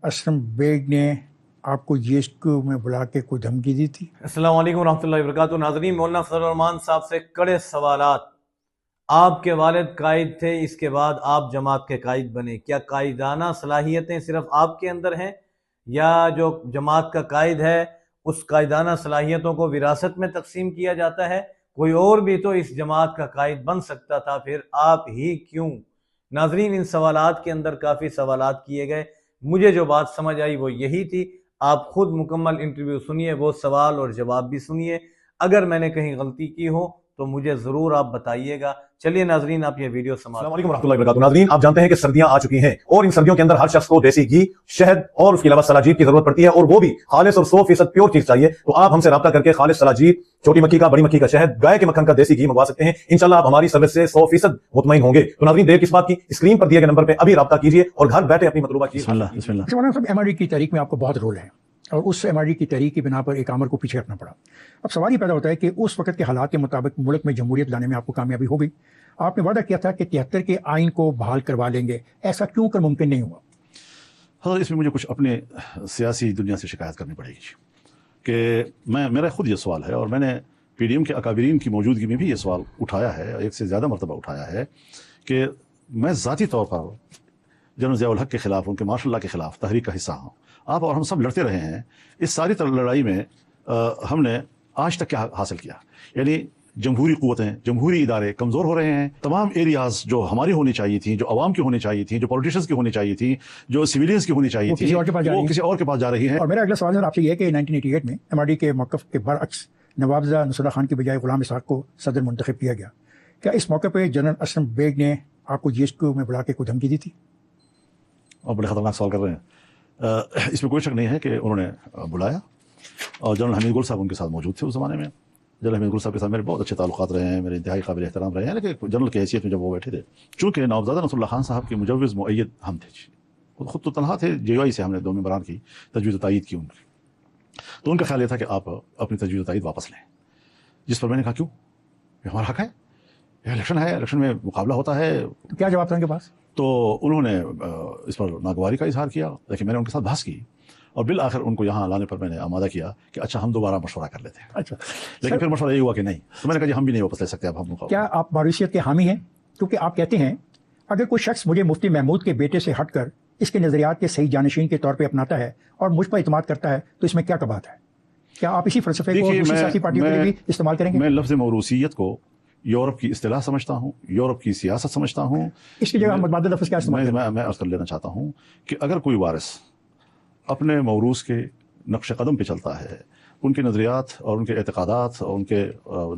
Aslam bag ने आपको GST में बुला के कोई धमकी दी थी? अस्सलाम वालेकुम रहमतुल्लाहि व बरकातुहू। नाज़रीन, मौलाना फजल रहमान साहब से कड़े सवालात। आपके वालिद कायद थे, इसके बाद आप जमात के कायद बने, क्या कायदाना सलाहियतें सिर्फ आपके अंदर हैं या जो जमात का कायद है उस कायदाना सलाहियतों को विरासत में तकसीम किया जाता है? कोई और भी तो इस जमात का कायद बन सकता था, फिर आप ही क्यों? नाज़रीन, इन सवालात के अंदर काफ़ी सवालात किए गए, मुझे जो बात समझ आई वो यही थी। आप खुद मुकम्मल इंटरव्यू सुनिए, वो सवाल और जवाब भी सुनिए। अगर मैंने कहीं गलती की हो तो मुझे ज़रूर आप बताइएगा। चलिए नाज़रीन, आप ये वीडियो समाप्त। अस्सलाम वालेकुम रहमतुल्लाहि व बरकातुहू। नाज़रीन, आप जानते हैं कि सर्दियां आ चुकी हैं और इन सर्दियों के अंदर हर शख्स को देसी घी, शहद और उसके अलावा सलाजीत की जरूरत पड़ती है, और वो भी खालिस और 100% प्योर चीज चाहिए। तो आप हमसे राब्ता करके खालिस सलाजीत, छोटी मक्खी का, बड़ी मक्खी का शहद, गाय के मक्खन का देसी घी मंगवा सकते हैं। इंशाल्लाह आप हमारी सर्विस से 100% मुतमईन होंगे। तो नाज़रीन, देर किस बात की, स्क्रीन पर दिए गए नंबर पर अभी राब्ता कीजिए और घर बैठे अपनी मतलूबा चीज। MRD की तहरीक में आपको बहुत रोल है और उस MRD की तहरीक की बिना पर एक आमर को पीछे रखना पड़ा। अब सवाल ये पैदा होता है कि उस वक्त के हालात के मुताबिक मुल्क में जमहूरियत लाने में आपको कामयाबी हो गई। आपने वादा किया था कि 73 के आइन को बहाल करवा लेंगे, ऐसा क्यों कर मुमकिन नहीं हुआ? हाँ, इसमें मुझे कुछ अपने सियासी दुनिया से शिकायत करनी पड़ेगी कि मेरा खुद ये सवाल है और मैंने PDM के अकाबरीन की मौजूदगी में भी ये सवाल उठाया है, एक से ज़्यादा मरतबा उठाया है कि मैं ज़ाती तौर पर जनरल ज़िया-उल हक के ख़िलाफ़, उनके मार्शल लॉ के ख़िलाफ़ तहरीक का हिस्सा हूँ। आप और हम सब लड़ते रहे हैं। इस सारी लड़ाई में हमने आज तक क्या हासिल किया? यानी जमहूरी क़ुव्वतें, जमहूरी इदारे कमज़ोर हो रहे हैं। तमाम एरियाज़ जो हमारी होनी चाहिए थी, जो अवाम की होनी चाहिए थी, जो पॉलिटिशियंस की होनी चाहिए थी, जो सिविलियंस की होनी चाहिए थी, वो किसी और के पास जा रही है। और मेरा अगला सवाल आपसे ये है कि 1988 में MRD के मौक़िफ़ के बरअक्स नवाब नुसरत खान की बजाय गुलाम इसहाक़ को सदर मुंतखब किया गया। क्या इस मौके पर जनरल असलम बेग ने आपको GST में बुला के कोई धमकी दी थी? और बड़े ख़तरनाक सवाल कर रहे हैं। इसमें कोई शक नहीं है कि उन्होंने बुलाया और जनरल हमीद गुल साहब उनके साथ मौजूद थे उस ज़माने में। जनरल हमीद गुल साहब के साथ मेरे बहुत अच्छे ताल्लुकात रहे हैं, मेरे इंतहाई काबिल एहतराम रहे हैं। लेकिन जनरल की हैसियत में जब वो बैठे थे, चूँकि नवाबजादा नसरुल्लाह खान साहब के मुजव्विज़ मुअय्यद हम थे, खुद तो तनहा थे, JOI से हमने 2 मेंबरान की तजवीज़ तायीद की उनकी। तो उनका ख्याल ये था कि आप अपनी तजवीज़ तायीद वापस लें, जिस पर मैंने कहा क्यों, ये हमारा हक़ है, इलेक्शन है, इलेक्शन में मुकाबला होता है। तो क्या जवाब था उनके पास? तो उन्होंने इस पर नागवारी का इजहार किया, लेकिन मैंने उनके साथ बहस की और बिल आखिर उनको यहाँ लाने पर मैंने आमादा किया कि अच्छा हम दोबारा मशवरा कर लेते हैं। अच्छा, लेकिन फिर मशवरा ये हुआ कि नहीं, तो मैंने कहा जी हम भी नहीं वापस ले सकते, अब हम मुकाबला। क्या आप मौरूसियत के हामी हैं? क्योंकि आप कहते हैं अगर कोई शख्स मुझे मुफ्ती महमूद के बेटे से हटकर इसके नज़रियात के सही जानशीन के तौर पर अपनाता है और मुझ पर इतमाद करता है तो इसमें क्या कबात है? क्या आप इसी फलसफे को दूसरी सियासी पार्टियों के लिए भी इस्तेमाल करेंगे? मैं लफ्ज़ मौरूसियत को यूरोप की इस्तिलाह समझता हूँ, यूरोप की सियासत समझता हूँ। इसकी जगह मुतबादिल लफ्ज़ क्या इस्तेमाल करेंगे? मैं अर्ज़ कर लेना चाहता हूँ कि अगर कोई वारिस अपने मौरूस के नक्श कदम पे चलता है, उनके नज़रियात और उनके एतक़ादात और उनके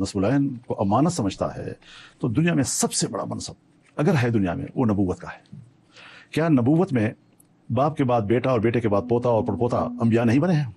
नस्बुलैन को अमानत समझता है, तो दुनिया में सबसे बड़ा मनसब अगर है दुनिया में वो नबूवत का है। क्या नबूवत में बाप के बाद बेटा और बेटे के बाद पोता और पड़पोता अंबिया नहीं बने हैं?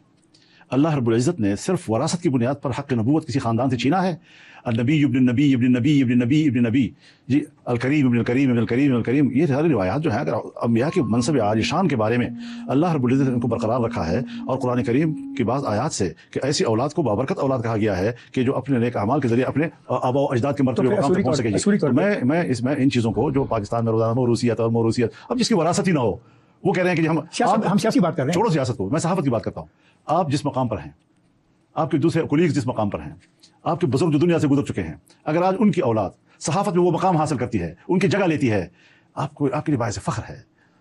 अल्लाह रब्बुल इज़्ज़त ने सिर्फ वरासत की बुनियाद पर हक़ नबूवत किसी ख़ानदान से छीना है? नबी इब्न नबी इब्न नबी इब्न नबी इब्न नबी जी, अल करीम इब्न करीम इब्न करीम इब्न करीम, ये सारी रिवायात जो है अगर अंबिया के मनसब आलिशान के बारे में अल्लाह रब्बुल इज़्ज़त ने इनको बरकरार रखा है। और कुरान करीम की बाज़ आयात से कि ऐसी औलाद को बाबरकत औलाद कहा गया है कि जो अपने नेक अमाल के ज़रिए अपने आबा व अजदाद के मर्तबे मकाम तक पहुँच सकेगी। तो मैं इन चीज़ों को जो पाकिस्तान में रोज़ाना मौरूसियत और मौरूसियत, अब जिसकी वरासत ही ना हो, वो कह रहे हैं कि हम सियासी बात कर रहे हैं। छोड़ो सियासत को, मैं सहाफ़त की बात करता हूँ। आप जिस मकाम पर हैं, आपके दूसरे कोलीग्स जिस मकाम पर हैं, आपके बुजुर्ग जो दुनिया से गुजर चुके हैं, अगर आज उनकी औलाद सहाफ़त में वो मकाम हासिल करती है, उनकी जगह लेती है, आपको आपके लिए बायस फ़ख्र है।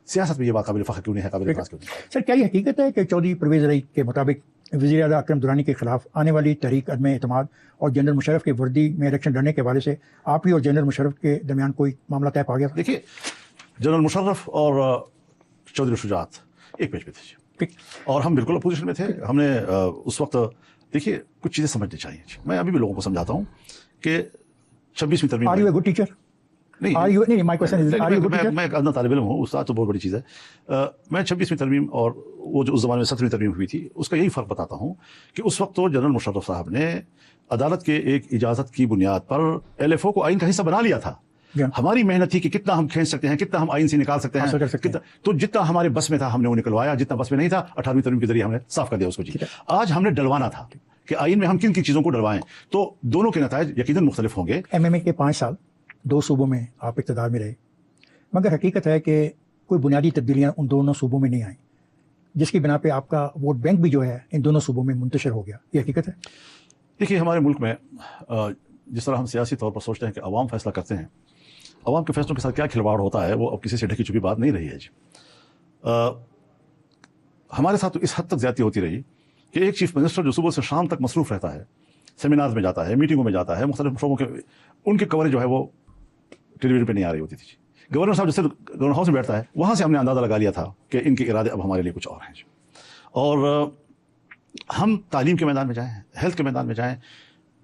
सियासत में ये बात काबिल फ़ख्र क्यों नहीं है, काबिल फ़ख्र क्यों नहीं? सर, क्या ये हकीकत है कि चौधरी परवेज़ रईस के मुताबिक वज़ीर आला अकरम दुरानी के खिलाफ आने वाली तहरीक अदम एतमाद और जनरल मुशर्रफ के वर्दी में इलेक्शन लड़ने के हवाले से आप ही और जनरल मुशर्रफ के दरमियान कोई मामला तय पा गया? देखिए, जनरल मुशर्रफ और चौधरी शुजात एक पेज पे थे और हम बिल्कुल अपोजिशन में थे। हमने उस वक्त, देखिए, कुछ चीज़ें समझनी चाहिए। मैं अभी भी लोगों को समझाता हूँ कि 26वीं तरमीम, are you a good teacher? नहीं, my question is, are you good teacher? मैं एक अदना तालिब इल्म हूँ, उस्ताद तो बहुत बड़ी चीज़ है। मैं 26वीं तरमीम और वो जो उस ज़माने में 17वीं तरमीम हुई थी, उसका यही फ़र्क बताता हूँ कि उस वक्त तो जनरल मुशर्रफ साहब ने अदालत के एक इजाज़त की बुनियाद पर LFO को आइन का हिस्सा बना लिया था। हमारी मेहनत थी कि कितना हम खींच सकते हैं, कितना हम आइन से निकाल सकते हैं, तो जितना हमारे बस में था हमने वो निकलवाया, जितना बस में नहीं था 18वीं तरमीम के जरिए हमने साफ कर दिया उसको। जी, आज हमने डलवाना था कि आइन में हम किन किन चीज़ों को डलवाएं, तो दोनों के नताइज यकीनन मुख्तलिफ होंगे। MMA के 5 साल 2 सूबों में आप इक़्तिदार में रहे, मगर हकीकत है कि कोई बुनियादी तब्दीलियाँ उन दोनों सूबों में नहीं आई। जिसकी बिना पे आपका वोट बैंक भी जो है इन दोनों सूबों में मुंतशिर हो गया, ये हकीकत है? देखिए, हमारे मुल्क में जिस तरह हम सियासी तौर पर सोचते हैं कि अवाम फैसला करते हैं, अवाम के फैसलों के साथ क्या खिलवाड़ होता है वो अब किसी से ढकी छुपी बात नहीं रही है जी। हमारे साथ तो इस हद तक ज्यादती होती रही कि एक चीफ मिनिस्टर जो सुबह से शाम तक मसरूफ रहता है, सेमिनार में जाता है, मीटिंगों में जाता है, मुख्तलिफ शोबों के, उनकी कवरेज जो है वो टेलीविजन पे नहीं आ रही होती थी। गवर्नर साहब जैसे गवर्नर हाउस में बैठता है, वहाँ से हमने अंदाज़ा लगा लिया था कि इनके इरादे अब हमारे लिए कुछ और हैं। और हम तालीम के मैदान में जाएँ, हेल्थ के मैदान में जाएँ,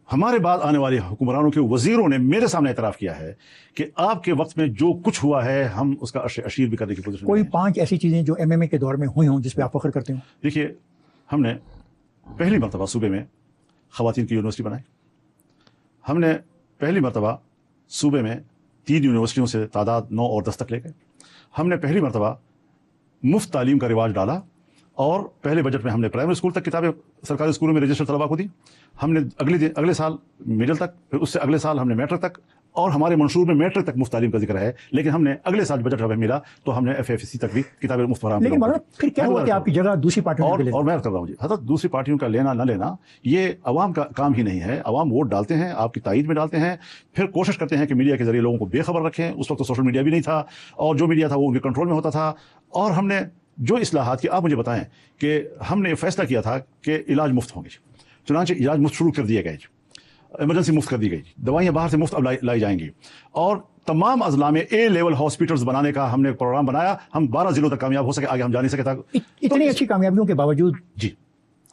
हमारे बाद आने वाले हुक्मरानों के वजीरों ने मेरे सामने एतराफ़ किया है कि आपके वक्त में जो कुछ हुआ है हम उसका अशीर भी करने की कोशिश। कोई 5 ऐसी चीज़ें जो MMA के दौर में हुई हों जिस पर आप फख्र करते हो? देखिए, हमने पहली मरतबा सूबे में ख़वातीन की यूनिवर्सिटी बनाई। हमने पहली मरतबा सूबे में 3 यूनिवर्सिटियों से तादाद 9 और 10 तक ले गए। हमने पहली मरतबा मुफ्त तालीम का रिवाज डाला और पहले बजट में हमने प्राइमरी स्कूल तक किताबें सरकारी स्कूलों में रजिस्टर्ड तलबा को दी। हमने अगले साल मिडिल तक, फिर उससे अगले साल हमने मैट्रिक तक, और हमारे मंशूर में मैट्रिक तक मुफ्त तालीम का जिक्र है। लेकिन हमने अगले साल बजट हमें मिला तो हमने FFC तक भी किताबें मुफ्त फराहम। लेकिन मतलब फिर क्या हुआ कि आपकी जगह दूसरी पार्टियों ने ले ली? और मैं कर रहा हूँ जी, हज़रत दूसरी पार्टियों का लेना न लेना ये अवाम का काम ही नहीं है। अवाम वोट डालते हैं, आपकी ताईद में डालते हैं, फिर कोशिश करते हैं कि मीडिया के जरिए लोगों को बेखबर रखें। उस वक्त तो सोशल मीडिया भी नहीं था और जो मीडिया था वो उनके कंट्रोल में होता था। और हमने जो इस्लाहात की, आप मुझे बताएं कि हमने फैसला किया था कि इलाज मुफ्त होंगे, चुनांचे इलाज मुफ्त शुरू कर दिए गए, इमरजेंसी मुफ्त कर दी गई, दवाइयाँ बाहर से मुफ्त अब लाई जाएंगी, और तमाम अजला में A लेवल हॉस्पिटल्स बनाने का हमने प्रोग्राम बनाया। हम 12 जिलों तक कामयाब हो सके, आगे हम जा नहीं सके था। इतनी अच्छी कामयाबियों के बावजूद जी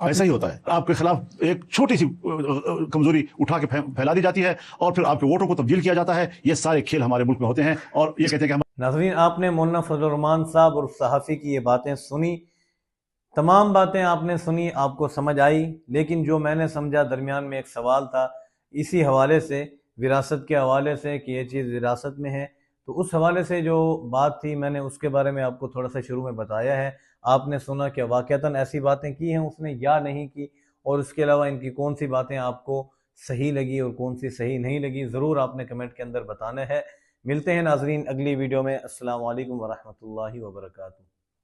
ऐसा ही होता है, आपके खिलाफ एक छोटी सी कमजोरी उठा के फैला दी जाती है और फिर आपके वोटों को तब्दील किया जाता है। ये सारे खेल हमारे मुल्क में होते हैं और ये कहते हैं कि नाज़रीन, आपने मौलाना फजलुर रहमान साहब और सहाफ़ी की ये बातें सुनी, तमाम बातें आपने सुनी, आपको समझ आई। लेकिन जो मैंने समझा, दरमियान में एक सवाल था इसी हवाले से, विरासत के हवाले से कि ये चीज़ विरासत में है, तो उस हवाले से जो बात थी मैंने उसके बारे में आपको थोड़ा सा शुरू में बताया है। आपने सुना कि वाक़तन ऐसी बातें की हैं उसने या नहीं की, और उसके अलावा इनकी कौन सी बातें आपको सही लगी और कौन सी सही नहीं लगी, ज़रूर आपने कमेंट के अंदर बताना है। मिलते हैं नाज़रीन अगली वीडियो में। अस्सलामु अलैकुम वरहमतुल्लाहि वबरकातुहू।